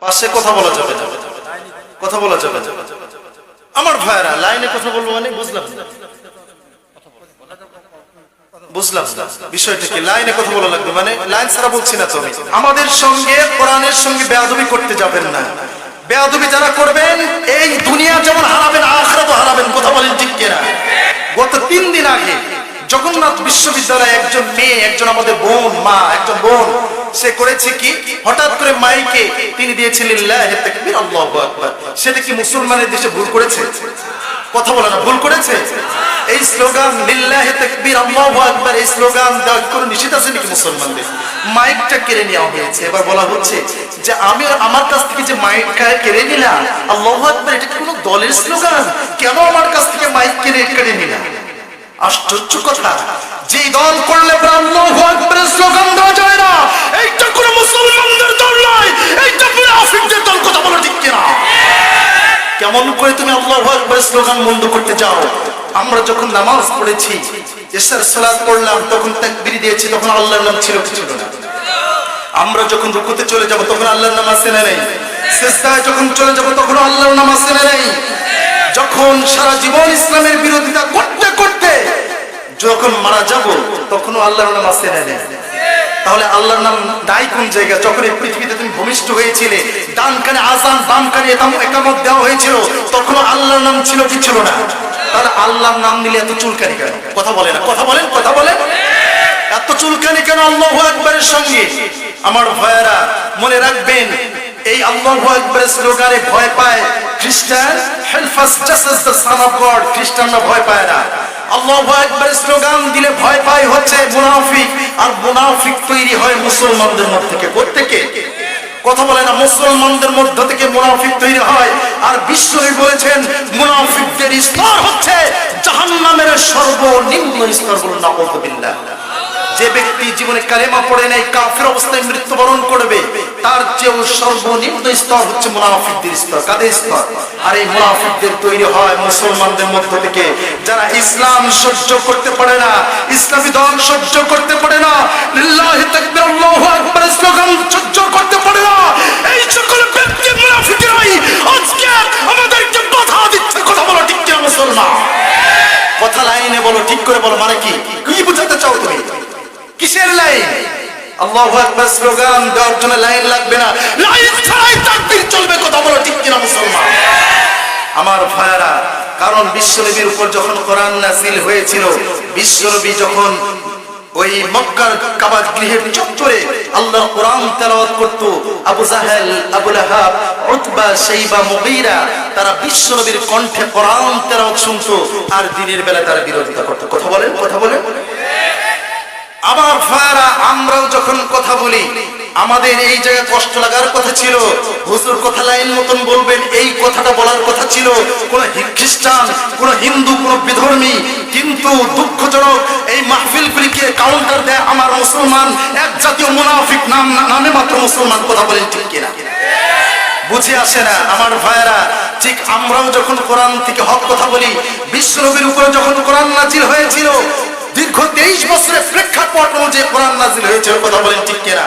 পাশে কথা বলা যাবে না, কথা বলা যাবে না। আমার ভাইরা লাইনে কথা বলবো মানে বুঝলাম না, বুঝলাম না বিষয়টা কি। লাইনে কথা বলা লাগবে মানে লাইন ছাড়া বলছি না তো। আমাদের সঙ্গে কোরআনের সঙ্গে বেয়াদবি করতে যাবেন না। বেয়াদবি যারা করবেন এই দুনিয়া যেমন হারাবেন আখিরাতও হারাবেন। কথা বলেন ঠিক কিনা? গত 3 দিন আগে জগন্নাথ বিশ্ববিদ্যালয়ে একজন মেয়ে, একজন আমাদের বোন, মা একজন বোন, সে করেছে কি, হঠাৎ করে মাইকে তিনি দিয়েছেন লিল্লাহি তাকবীর আল্লাহু আকবার। সেটা কি মুসলমানের দেশে ভুল করেছে? কথা বলে না, ভুল করেছে? এই স্লোগান লিল্লাহি তাকবীর আল্লাহু আকবার, এই স্লোগান দেওয়ার কোনো নিষেধ আছে নাকি মুসলমানদের? মাইকটা কেড়ে নেওয়া হয়েছে। এবার বলা হচ্ছে যে আমি আমার কাছ থেকে যে মাইকটা কেড়ে নিলাম আল্লাহু আকবার, এটা কি কোনো দলের স্লোগান? কেন আমার কাছ থেকে মাইক কেড়ে নিলাম? আশ্চর্য কথা। যে দল করলে আল্লাহু আকবারের স্লোগান দেওয়া যায় না, এইটা কোনো মুসলমানদের দল নয়, এইটা মুনাফিকদের দল। কথা বলো ঠিক কিনা? কেমন করে তুমি আল্লাহু আকবার স্লোগান বন্ধ করতে যাও? আমরা যখন নামাজ পড়েছি, ইশার সালাত পড়লাম, তখন তাকবীর দিয়েছি, তখন আল্লাহর নাম ছিল কি ছিল না? আমরা যখন রুকুতে চলে যাব তখন আল্লাহর নাম আছে না নেই? সিজদায় যখন চলে যাব তখন আল্লাহর নাম আছে না নেই? যখন সারা জীবন ইসলামের বিরোধিতা করতে করতে যখন মারা যাব তখনও আল্লাহর নাম আছে না নেই? তাহলে আল্লাহর নাম দায়ী কোন জায়গা? যখন এই পৃথিবীতে তুমি ভূমিষ্ঠ হয়েছিলে, ডান কানে আযান বাম কানে ইকামত দেওয়া হয়েছিল, তখন আল্লাহর নাম ছিল কি ছিল না? তাহলে আল্লাহর নাম নিলে এত চুলকানি কেন? কথা বলে না, কথা বলেন, কথা বলেন, এত চুলকানি কেন আল্লাহু আকবারের সঙ্গে? আমার ভাইয়েরা মনে রাখবেন, এই আল্লাহু আকবারের স্লোগানে ভয় পায় খ্রিস্টান। হেলফাস just as the son of God, খ্রিস্টানরা ভয় পায় না। আল্লাহু আকবারের স্লোগান দিলে ভয় পায় হচ্ছে মুনাফিক, আর মুনাফিক তৈরি হয় মুসলমানদের মধ্য থেকে। প্রত্যেকে কথা বলে না, মুসলমানদের মধ্য থেকে মুনাফিক তৈরি হয়। আর বিশ্বনবী বলেছেন মুনাফিকদের স্তর হচ্ছে জাহান্নামের সর্বনিম্ন স্তর। বলুন নাউযুবিল্লাহ। যে ব্যক্তি জীবনে কালেমা পড়ে নাই, কাফের অবস্থায় মৃত্যুবরণ করবে, তার চেয়েও সর্বনিম্ন স্তর হচ্ছে মুনাফিকদের স্তর। কাদের স্তর? আর এই মুনাফিকদের তৈরি হয় মুসলমানদের মধ্য থেকে, যারা ইসলাম সহ্য করতে পারে না, ইসলামী দল সহ্য করতে পারে না, লিল্লাহি তাকবীর আল্লাহু আকবার স্লোগান সহ্য করতে পারে না। এই সকল ব্যক্তি মুনাফিকরাই আজকে আমাদেরকে বাধা দিচ্ছে। কথা বলো ঠিক কিনা মুসলমান? কথা লাইনে বলো, ঠিক করে বলো। মানে কি, কি বুঝাতে চাও তুমি? কিসের লাইন? আল্লাহু আকবার স্লোগান দেওয়ার জন্য লাইন লাগবে না, লাইন ছাড়াই তাকবীর চলবে। কথা বলো ঠিক কিনা মুসলমান? আমার ভাইরা, কারণ বিশ্বনবীর উপর যখন কোরআন নাযিল হয়েছিল, বিশ্বনবী যখন ওই মক্কার কাবা গৃহের চত্বরে আল্লাহর কোরআন তেলাওয়াত করত, আবু জাহেল, আবু লাহাব, উতবা, শাইবা, মুগীরা তারা বিশ্বনবীর কণ্ঠে কোরআন তেলাওয়াত শুনতো, আর দিনের বেলা তারা বিরোধিতা করত। কথা বলেন, কথা বলেন। আমার ভাইরা, আমরাও যখন কথা বলি আমাদের এই জায়গায় কষ্ট লাগার কথা ছিল। হুজুর কথা লাইন মতন বলবেন, এই কথাটা বলার কথা ছিল কোন খ্রিস্টান, কোন হিন্দু, কোন বিধর্মী। কিন্তু দুঃখজনক এই মাহফিলগুলিকে কাউন্টার দেয় আমার মুসলমান, এক জাতীয় মুনাফিক নামে মাত্র মুসলমান। কথা বলেন ঠিক কিনা? বুঝে আসে না আমার ভাইরা। ঠিক আমরাও যখন কোরআন থেকে হক কথা বলি, বিশ্বনবীর উপরে যখন কোরআন নাযিল হয়েছিল, দীর্ঘ 23 বছরের প্রেক্ষাপট অনুযায়ী কোরআন নাযিল হয়েছে। কথা বলেন ঠিক কিনা?